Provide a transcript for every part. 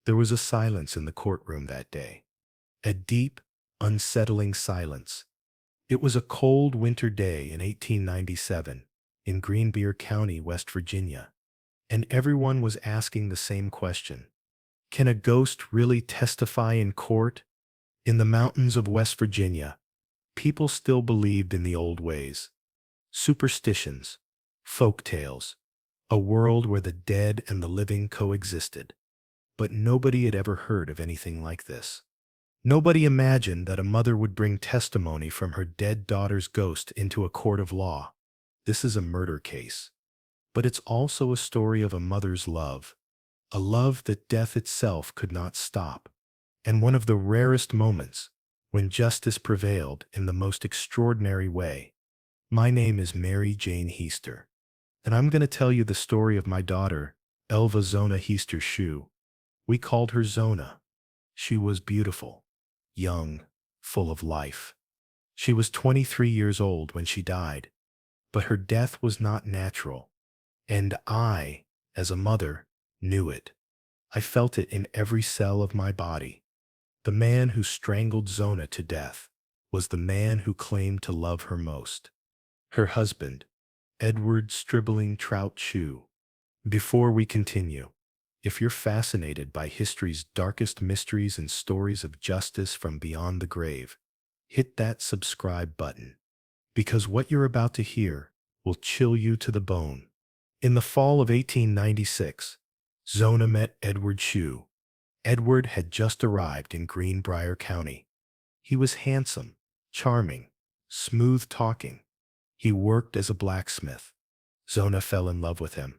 There was a silence in the courtroom that day. A deep, unsettling silence. It was a cold winter day in 1897 in Greenbrier County, West Virginia, and everyone was asking the same question. Can a ghost really testify in court? In the mountains of West Virginia, people still believed in the old ways. Superstitions, folk tales, a world where the dead and the living coexisted. But nobody had ever heard of anything like this. Nobody imagined that a mother would bring testimony from her dead daughter's ghost into a court of law. This is a murder case. But it's also a story of a mother's love, a love that death itself could not stop, and one of the rarest moments when justice prevailed in the most extraordinary way. My name is Mary Jane Heaster, and I'm going to tell you the story of my daughter, Elva Zona Heaster Shue. We called her Zona. She was beautiful, young, full of life. She was 23 years old when she died, but her death was not natural. And I, as a mother, knew it. I felt it in every cell of my body. The man who strangled Zona to death was the man who claimed to love her most. Her husband, Edward Stribling Trout Shue. Before we continue, if you're fascinated by history's darkest mysteries and stories of justice from beyond the grave, hit that subscribe button, because what you're about to hear will chill you to the bone. In the fall of 1896, Zona met Edward Shue. Edward had just arrived in Greenbrier County. He was handsome, charming, smooth-talking. He worked as a blacksmith. Zona fell in love with him.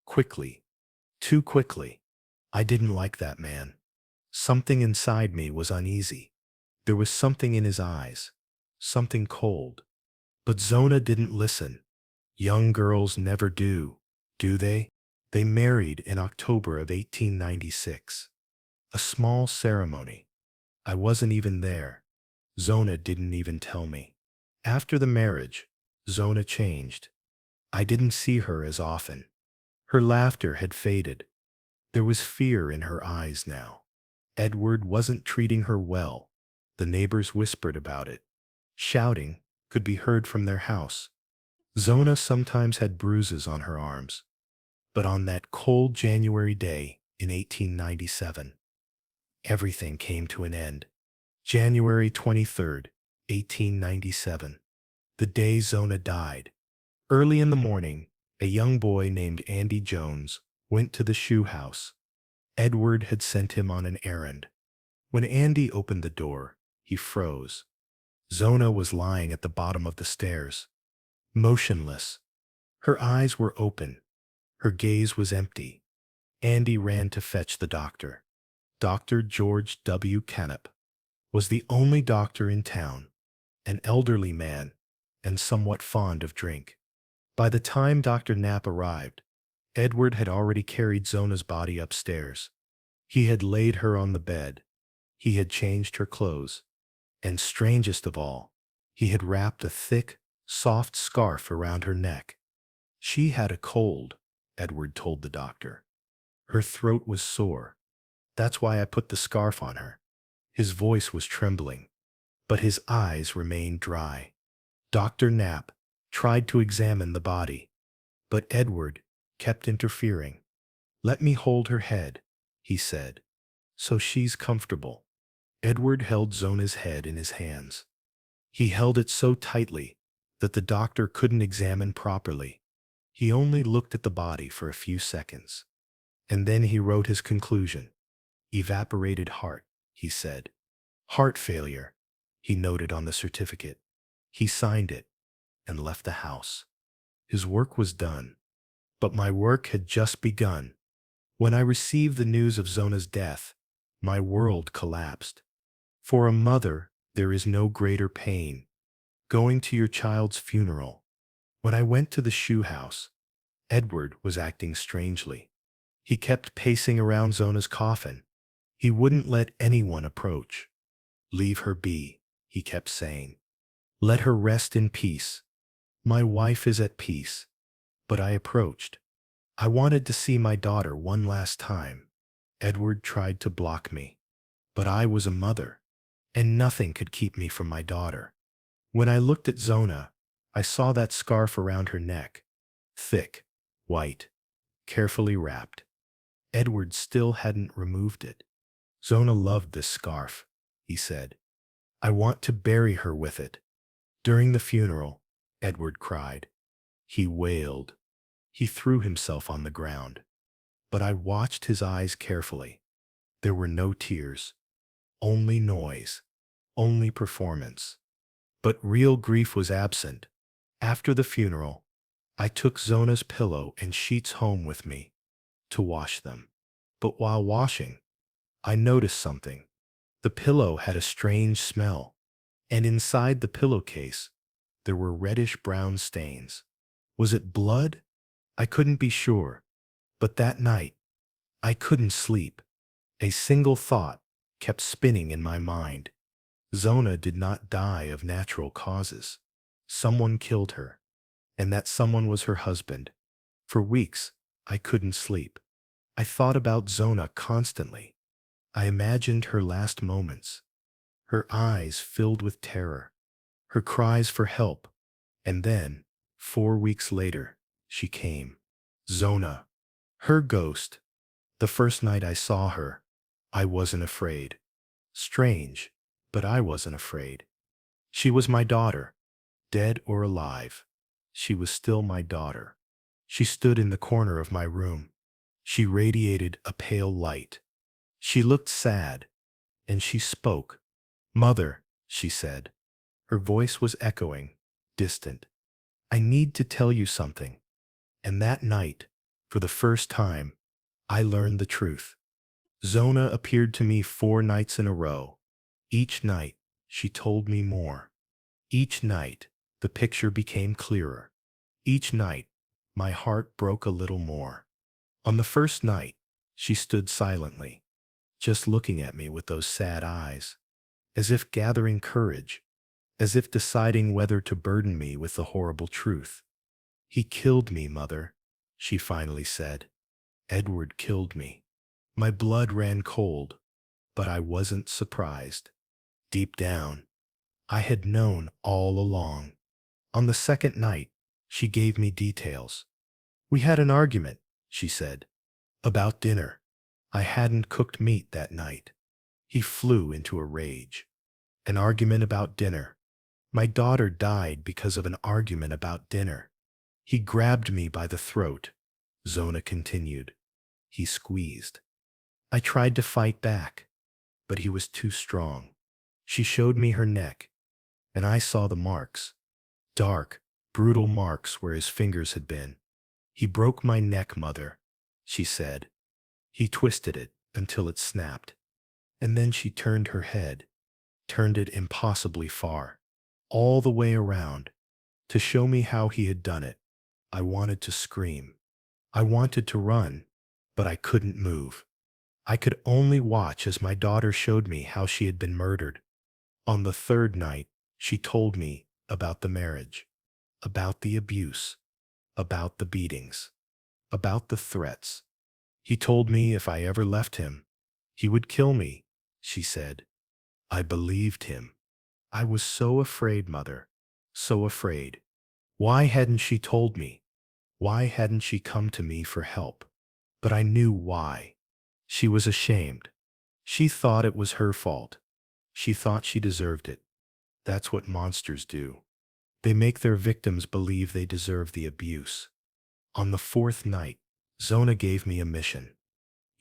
Quickly. Too quickly. I didn't like that man. Something inside me was uneasy. There was something in his eyes. Something cold. But Zona didn't listen. Young girls never do they? They married in October of 1896. A small ceremony. I wasn't even there. Zona didn't even tell me. After the marriage, Zona changed. I didn't see her as often. Her laughter had faded. There was fear in her eyes now. Edward wasn't treating her well. The neighbors whispered about it. Shouting could be heard from their house. Zona sometimes had bruises on her arms. But on that cold January day in 1897, everything came to an end. January 23rd, 1897, the day Zona died. Early in the morning, a young boy named Andy Jones went to the Shue house. Edward had sent him on an errand. When Andy opened the door, he froze. Zona was lying at the bottom of the stairs, motionless. Her eyes were open. Her gaze was empty. Andy ran to fetch the doctor. Dr. George W. Canup was the only doctor in town, an elderly man and somewhat fond of drink. By the time Dr. Knapp arrived, Edward had already carried Zona's body upstairs. He had laid her on the bed. He had changed her clothes. And strangest of all, he had wrapped a thick, soft scarf around her neck. She had a cold, Edward told the doctor. Her throat was sore. That's why I put the scarf on her. His voice was trembling, but his eyes remained dry. Dr. Knapp tried to examine the body, but Edward kept interfering. Let me hold her head, he said, so she's comfortable. Edward held Zona's head in his hands. He held it so tightly that the doctor couldn't examine properly. He only looked at the body for a few seconds. And then he wrote his conclusion. Evaporated heart, he said. Heart failure, he noted on the certificate. He signed it and left the house. His work was done, but my work had just begun. When I received the news of Zona's death, my world collapsed. For a mother, there is no greater pain. Going to your child's funeral. When I went to the Shue house, Edward was acting strangely. He kept pacing around Zona's coffin. He wouldn't let anyone approach. Leave her be, he kept saying. Let her rest in peace. My wife is at peace. But I approached. I wanted to see my daughter one last time. Edward tried to block me, but I was a mother, and nothing could keep me from my daughter. When I looked at Zona, I saw that scarf around her neck, thick, white, carefully wrapped. Edward still hadn't removed it. Zona loved this scarf, he said. I want to bury her with it. During the funeral, Edward cried. He wailed. He threw himself on the ground. But I watched his eyes carefully. There were no tears, only noise, only performance. But real grief was absent. After the funeral, I took Zona's pillow and sheets home with me to wash them. But while washing, I noticed something. The pillow had a strange smell, and inside the pillowcase, there were reddish-brown stains. Was it blood? I couldn't be sure. But that night, I couldn't sleep. A single thought kept spinning in my mind. Zona did not die of natural causes. Someone killed her, and that someone was her husband. For weeks, I couldn't sleep. I thought about Zona constantly. I imagined her last moments, her eyes filled with terror, her cries for help. And then, 4 weeks later, she came. Zona, her ghost. The first night I saw her, I wasn't afraid. Strange, but I wasn't afraid. She was my daughter, dead or alive. She was still my daughter. She stood in the corner of my room. She radiated a pale light. She looked sad, and she spoke. Mother, she said. Her voice was echoing, distant. I need to tell you something. And that night, for the first time, I learned the truth. Zona appeared to me 4 nights in a row. Each night, she told me more. Each night, the picture became clearer. Each night, my heart broke a little more. On the first night, she stood silently, just looking at me with those sad eyes, as if gathering courage, as if deciding whether to burden me with the horrible truth. He killed me, Mother, she finally said. Edward killed me. My blood ran cold, but I wasn't surprised. Deep down, I had known all along. On the second night, she gave me details. We had an argument, she said, about dinner. I hadn't cooked meat that night. He flew into a rage. An argument about dinner. My daughter died because of an argument about dinner. He grabbed me by the throat, Zona continued. He squeezed. I tried to fight back, but he was too strong. She showed me her neck, and I saw the marks. Dark, brutal marks where his fingers had been. He broke my neck, Mother, she said. He twisted it until it snapped. And then she turned her head, turned it impossibly far, all the way around, to show me how he had done it. I wanted to scream. I wanted to run, but I couldn't move. I could only watch as my daughter showed me how she had been murdered. On the third night, she told me about the marriage, about the abuse, about the beatings, about the threats. He told me if I ever left him, he would kill me, she said. I believed him. I was so afraid, Mother, so afraid. Why hadn't she told me? Why hadn't she come to me for help? But I knew why. She was ashamed. She thought it was her fault. She thought she deserved it. That's what monsters do. They make their victims believe they deserve the abuse. On the fourth night, Zona gave me a mission.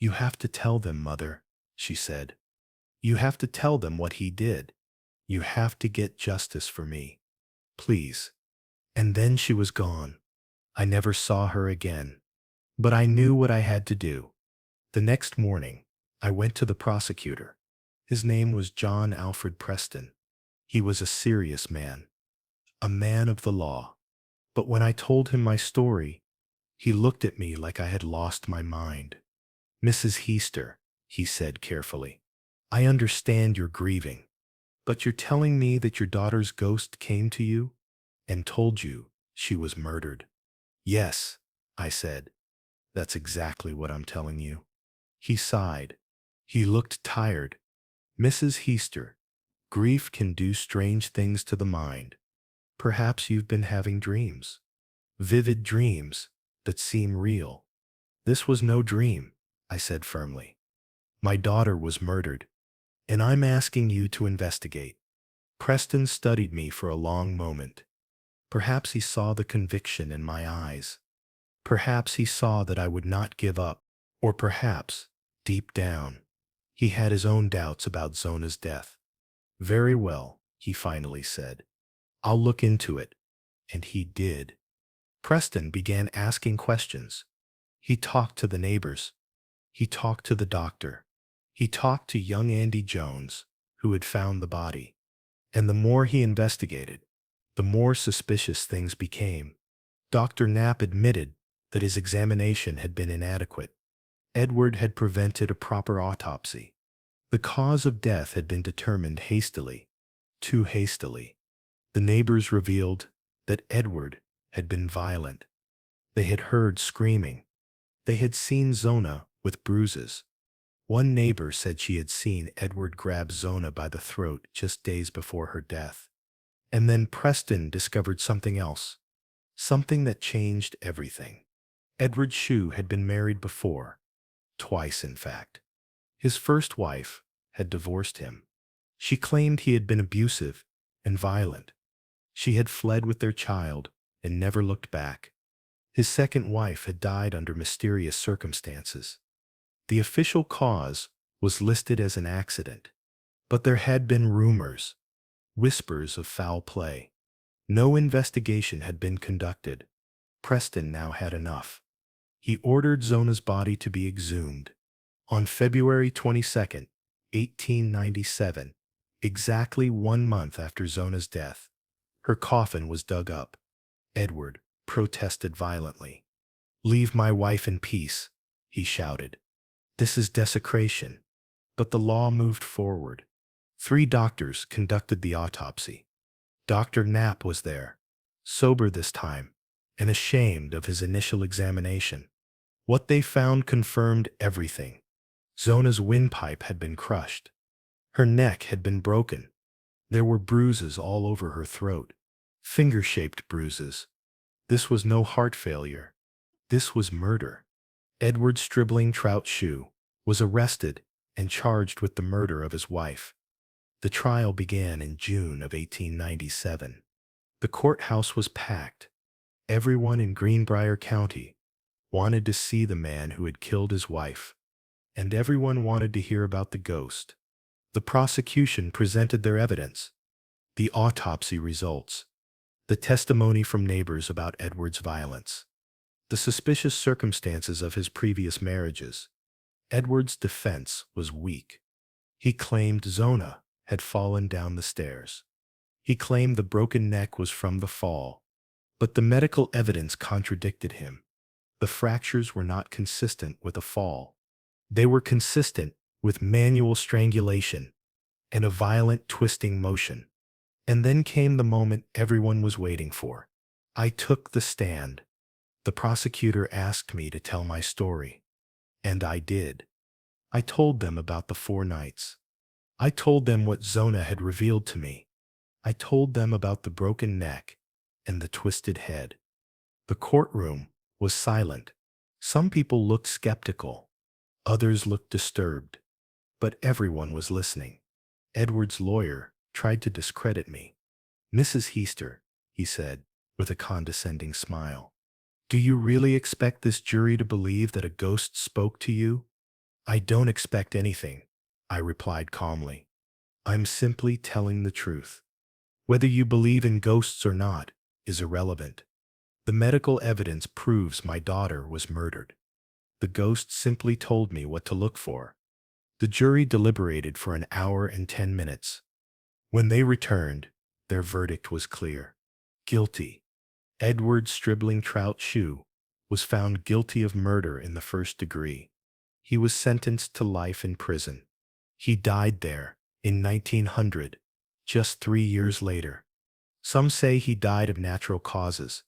You have to tell them, Mother, she said. You have to tell them what he did. You have to get justice for me. Please. And then she was gone. I never saw her again. But I knew what I had to do. The next morning, I went to the prosecutor. His name was John Alfred Preston. He was a serious man, a man of the law. But when I told him my story, he looked at me like I had lost my mind. Mrs. Heaster, he said carefully, I understand you're grieving, but you're telling me that your daughter's ghost came to you and told you she was murdered. Yes, I said. That's exactly what I'm telling you. He sighed. He looked tired. Mrs. Heaster, grief can do strange things to the mind. Perhaps you've been having dreams. Vivid dreams that seem real. This was no dream, I said firmly. My daughter was murdered, and I'm asking you to investigate. Preston studied me for a long moment. Perhaps he saw the conviction in my eyes. Perhaps he saw that I would not give up. Or perhaps, deep down, he had his own doubts about Zona's death. Very well, he finally said. I'll look into it. And he did. Preston began asking questions. He talked to the neighbors. He talked to the doctor. He talked to young Andy Jones, who had found the body. And the more he investigated, the more suspicious things became. Dr. Knapp admitted that his examination had been inadequate. Edward had prevented a proper autopsy. The cause of death had been determined hastily, too hastily. The neighbors revealed that Edward had been violent. They had heard screaming. They had seen Zona with bruises. One neighbor said she had seen Edward grab Zona by the throat just days before her death. And then Preston discovered something else, something that changed everything. Edward Shue had been married before, twice in fact. His first wife had divorced him. She claimed he had been abusive and violent. She had fled with their child and never looked back. His second wife had died under mysterious circumstances. The official cause was listed as an accident, but there had been rumors, whispers of foul play. No investigation had been conducted. Preston now had enough. He ordered Zona's body to be exhumed. On February 22nd, 1897, exactly 1 month after Zona's death, her coffin was dug up. Edward protested violently. "Leave my wife in peace," he shouted. "This is desecration." But the law moved forward. 3 doctors conducted the autopsy. Dr. Knapp was there, sober this time, and ashamed of his initial examination. What they found confirmed everything. Zona's windpipe had been crushed. Her neck had been broken. There were bruises all over her throat, finger-shaped bruises. This was no heart failure. This was murder. Edward Stribling Trout Shue was arrested and charged with the murder of his wife. The trial began in June of 1897. The courthouse was packed. Everyone in Greenbrier County wanted to see the man who had killed his wife, and everyone wanted to hear about the ghost. The prosecution presented their evidence, the autopsy results, the testimony from neighbors about Edward's violence, the suspicious circumstances of his previous marriages. Edward's defense was weak. He claimed Zona had fallen down the stairs. He claimed the broken neck was from the fall, but the medical evidence contradicted him. The fractures were not consistent with a fall. They were consistent with manual strangulation and a violent twisting motion. And then came the moment everyone was waiting for. I took the stand. The prosecutor asked me to tell my story, and I did. I told them about the 4 nights. I told them what Zona had revealed to me. I told them about the broken neck and the twisted head. The courtroom was silent. Some people looked skeptical. Others looked disturbed. But everyone was listening. Edward's lawyer tried to discredit me. "Mrs. Heaster," he said, with a condescending smile, "do you really expect this jury to believe that a ghost spoke to you?" "I don't expect anything," I replied calmly. "I'm simply telling the truth. Whether you believe in ghosts or not is irrelevant. The medical evidence proves my daughter was murdered. The ghost simply told me what to look for." The jury deliberated for an hour and 10 minutes. When they returned, their verdict was clear. Guilty. Edward Stribling Trout Shue was found guilty of murder in the 1st degree. He was sentenced to life in prison. He died there in 1900, just 3 years later. Some say he died of natural causes.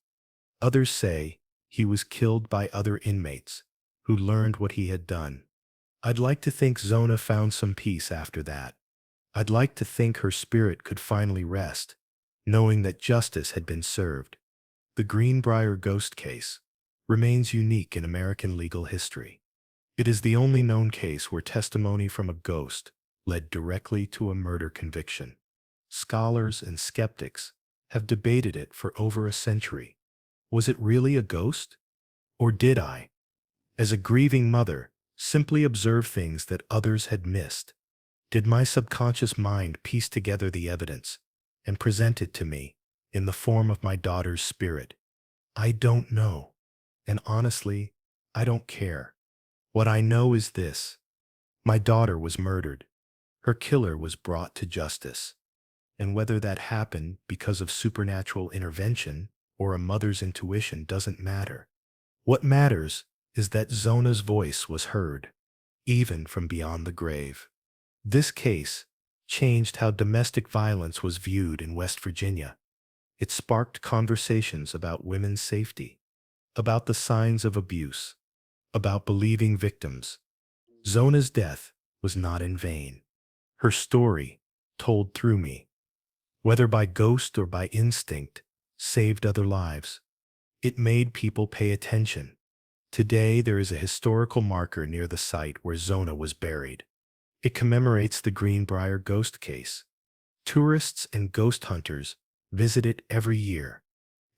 Others say he was killed by other inmates who learned what he had done. I'd like to think Zona found some peace after that. I'd like to think her spirit could finally rest, knowing that justice had been served. The Greenbrier Ghost case remains unique in American legal history. It is the only known case where testimony from a ghost led directly to a murder conviction. Scholars and skeptics have debated it for over a century. Was it really a ghost? Or did I, as a grieving mother, simply observe things that others had missed? Did my subconscious mind piece together the evidence and present it to me in the form of my daughter's spirit? I don't know. And honestly, I don't care. What I know is this: my daughter was murdered. Her killer was brought to justice. And whether that happened because of supernatural intervention or a mother's intuition doesn't matter. What matters is that Zona's voice was heard, even from beyond the grave. This case changed how domestic violence was viewed in West Virginia. It sparked conversations about women's safety, about the signs of abuse, about believing victims. Zona's death was not in vain. Her story, told through me, whether by ghost or by instinct, saved other lives. It made people pay attention. Today, there is a historical marker near the site where Zona was buried. It commemorates the Greenbrier Ghost case. Tourists and ghost hunters visit it every year.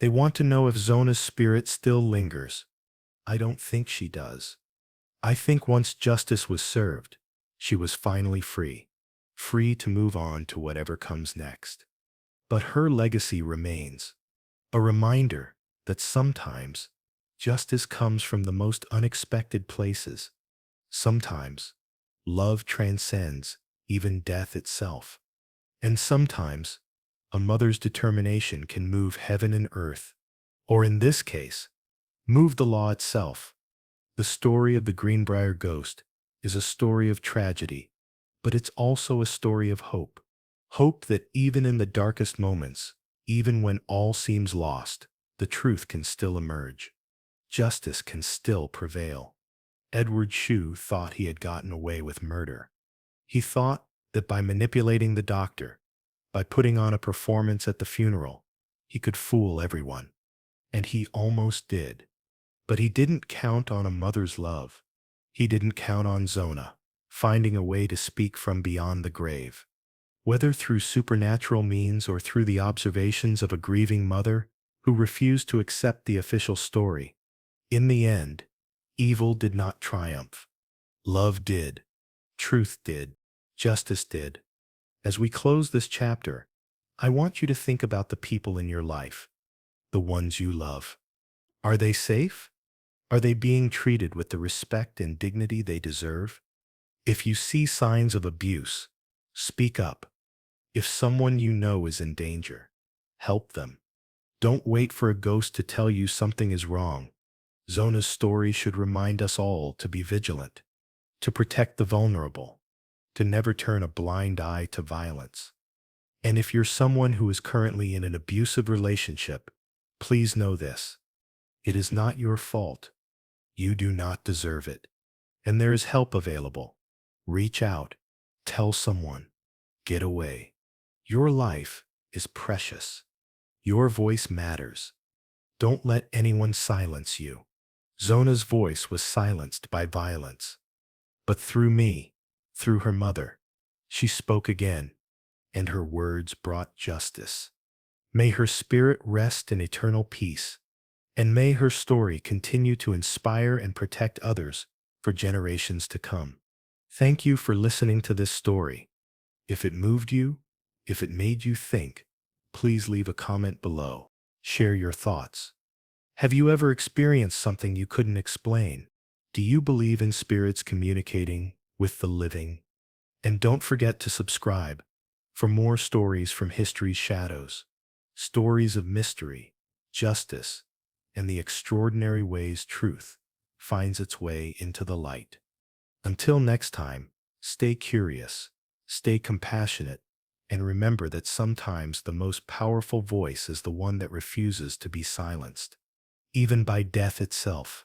They want to know if Zona's spirit still lingers. I don't think she does. I think once justice was served, she was finally free. Free to move on to whatever comes next. But her legacy remains. A reminder that sometimes justice comes from the most unexpected places. Sometimes love transcends even death itself. And sometimes a mother's determination can move heaven and earth, or in this case, move the law itself. The story of the Greenbrier Ghost is a story of tragedy, but it's also a story of hope. Hope that even in the darkest moments, even when all seems lost, the truth can still emerge. Justice can still prevail. Edward Shue thought he had gotten away with murder. He thought that by manipulating the doctor, by putting on a performance at the funeral, he could fool everyone. And he almost did. But he didn't count on a mother's love. He didn't count on Zona finding a way to speak from beyond the grave. Whether through supernatural means or through the observations of a grieving mother who refused to accept the official story, in the end, evil did not triumph. Love did. Truth did. Justice did. As we close this chapter, I want you to think about the people in your life, the ones you love. Are they safe? Are they being treated with the respect and dignity they deserve? If you see signs of abuse, speak up. If someone you know is in danger, help them. Don't wait for a ghost to tell you something is wrong. Zona's story should remind us all to be vigilant, to protect the vulnerable, to never turn a blind eye to violence. And if you're someone who is currently in an abusive relationship, please know this: it is not your fault. You do not deserve it. And there is help available. Reach out. Tell someone. Get away. Your life is precious. Your voice matters. Don't let anyone silence you. Zona's voice was silenced by violence. But through me, through her mother, she spoke again, and her words brought justice. May her spirit rest in eternal peace, and may her story continue to inspire and protect others for generations to come. Thank you for listening to this story. If it moved you, if it made you think, please leave a comment below. Share your thoughts. Have you ever experienced something you couldn't explain? Do you believe in spirits communicating with the living? And don't forget to subscribe for more stories from history's shadows, stories of mystery, justice, and the extraordinary ways truth finds its way into the light. Until next time, stay curious, stay compassionate, and remember that sometimes the most powerful voice is the one that refuses to be silenced, even by death itself.